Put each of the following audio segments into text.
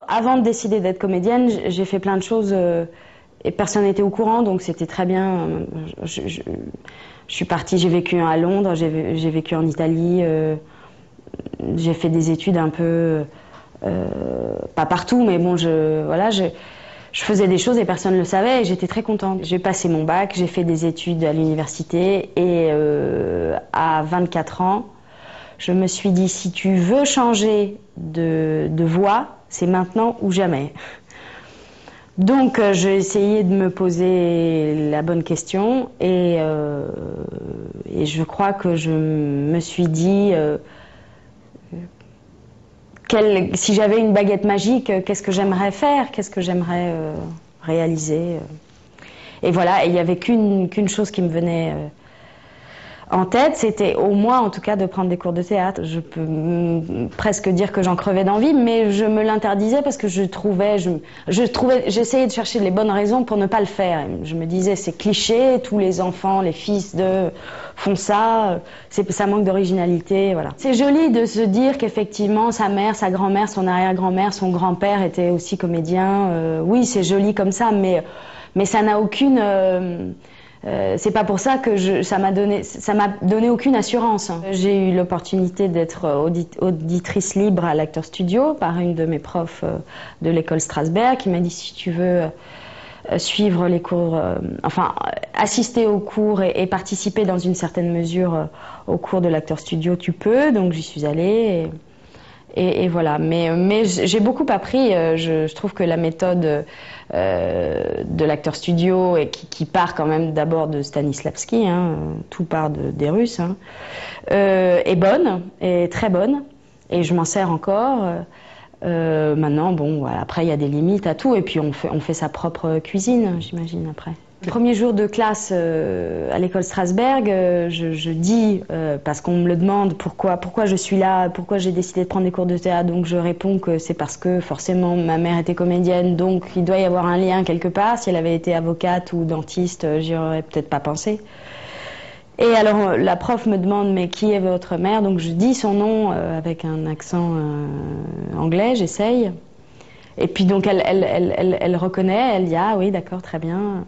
Avant de décider d'être comédienne, j'ai fait plein de choses et personne n'était au courant, donc c'était très bien. Je suis partie, j'ai vécu à Londres, j'ai vécu en Italie, j'ai fait des études un peu, pas partout, mais bon, voilà, je faisais des choses et personne ne le savait et j'étais très contente. J'ai passé mon bac, j'ai fait des études à l'université et à 24 ans, je me suis dit, si tu veux changer de voie, c'est maintenant ou jamais. Donc j'ai essayé de me poser la bonne question et je crois que je me suis dit, si j'avais une baguette magique, qu'est-ce que j'aimerais faire, qu'est-ce que j'aimerais réaliser. Et voilà, il n'y avait qu'une chose qui me venait en tête, c'était au moins en tout cas de prendre des cours de théâtre. Je peux presque dire que j'en crevais d'envie, mais je me l'interdisais parce que j'essayais de chercher les bonnes raisons pour ne pas le faire. Je me disais, c'est cliché, tous les enfants, les fils font ça, ça manque d'originalité, voilà. C'est joli de se dire qu'effectivement sa mère, sa grand-mère, son arrière-grand-mère, son grand-père étaient aussi comédiens. Oui, c'est joli comme ça, mais ça n'a aucune... c'est pas pour ça que ça m'a donné aucune assurance. J'ai eu l'opportunité d'être auditrice libre à l'Actors Studio par une de mes profs de l'école Strasberg qui m'a dit, si tu veux suivre les cours, enfin assister aux cours et participer dans une certaine mesure aux cours de l'Actors Studio, tu peux. Donc j'y suis allée. Et voilà, mais j'ai beaucoup appris. Je trouve que la méthode de l'Actors Studio, et qui part quand même d'abord de Stanislavski, hein, tout part des Russes, hein, est bonne, est très bonne, et je m'en sers encore. Maintenant, bon, voilà, après il y a des limites à tout, et puis on fait sa propre cuisine, j'imagine, après. Le premier jour de classe à l'école Strasberg, je dis, parce qu'on me le demande, pourquoi je suis là, pourquoi j'ai décidé de prendre des cours de théâtre, donc je réponds que c'est parce que forcément ma mère était comédienne, donc il doit y avoir un lien quelque part. Si elle avait été avocate ou dentiste, j'y aurais peut-être pas pensé. Et alors la prof me demande, mais qui est votre mère? Donc je dis son nom avec un accent anglais, j'essaye. Et puis donc elle reconnaît, elle dit, ah oui, d'accord, très bien.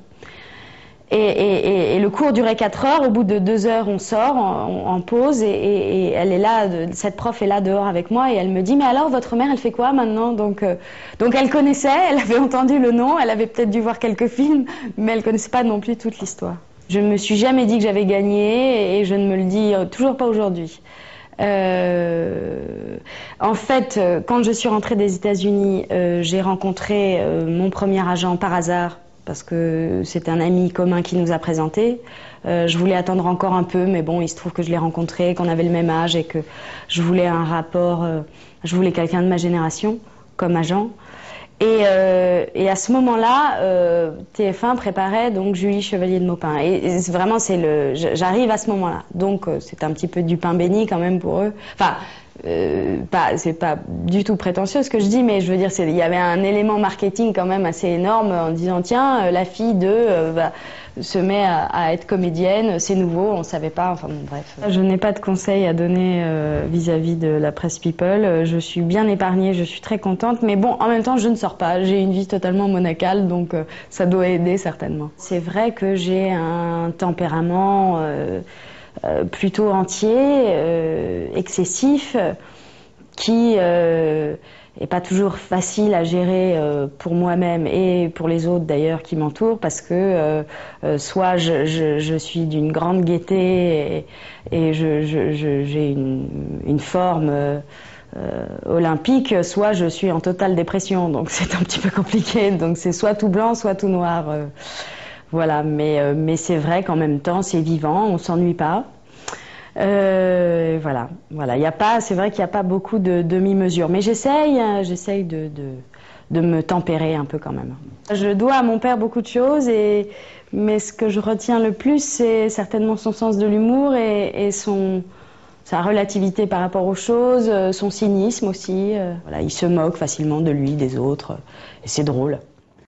Et le cours durait 4 heures. Au bout de 2 heures, on sort en pause et elle est là, cette prof est là dehors avec moi et elle me dit, mais alors votre mère, elle fait quoi maintenant? Donc elle connaissait, elle avait entendu le nom, elle avait peut-être dû voir quelques films, mais elle connaissait pas non plus toute l'histoire. Je me suis jamais dit que j'avais gagné et je ne me le dis toujours pas aujourd'hui. En fait, quand je suis rentrée des États-Unis, j'ai rencontré mon premier agent par hasard, parce que c'est un ami commun qui nous a présentés. Je voulais attendre encore un peu, mais bon, il se trouve que je l'ai rencontré, qu'on avait le même âge et que je voulais un rapport, je voulais quelqu'un de ma génération comme agent. Et à ce moment-là, TF1 préparait donc Julie Chevalier de Maupin. Et vraiment, j'arrive à ce moment-là. Donc c'est un petit peu du pain béni quand même pour eux. Enfin, c'est pas du tout prétentieux ce que je dis, mais je veux dire, il y avait un élément marketing quand même assez énorme en disant, tiens, la fille se met à être comédienne, c'est nouveau, on savait pas, enfin bon, bref. Je n'ai pas de conseils à donner vis-à-vis de la presse people. Je suis bien épargnée, je suis très contente, mais bon, en même temps, je ne sors pas. J'ai une vie totalement monacale, donc ça doit aider certainement. C'est vrai que j'ai un tempérament plutôt entier, excessif, qui est pas toujours facile à gérer pour moi-même et pour les autres d'ailleurs qui m'entourent, parce que soit je suis d'une grande gaieté et j'ai une forme olympique, soit je suis en totale dépression, donc c'est un petit peu compliqué. Donc c'est soit tout blanc, soit tout noir. Voilà, mais c'est vrai qu'en même temps, c'est vivant, on s'ennuie pas. Voilà. C'est vrai qu'il n'y a pas beaucoup de demi-mesures, mais j'essaye de me tempérer un peu quand même. Je dois à mon père beaucoup de choses, mais ce que je retiens le plus, c'est certainement son sens de l'humour et sa relativité par rapport aux choses, son cynisme aussi. Voilà, il se moque facilement de lui, des autres, et c'est drôle.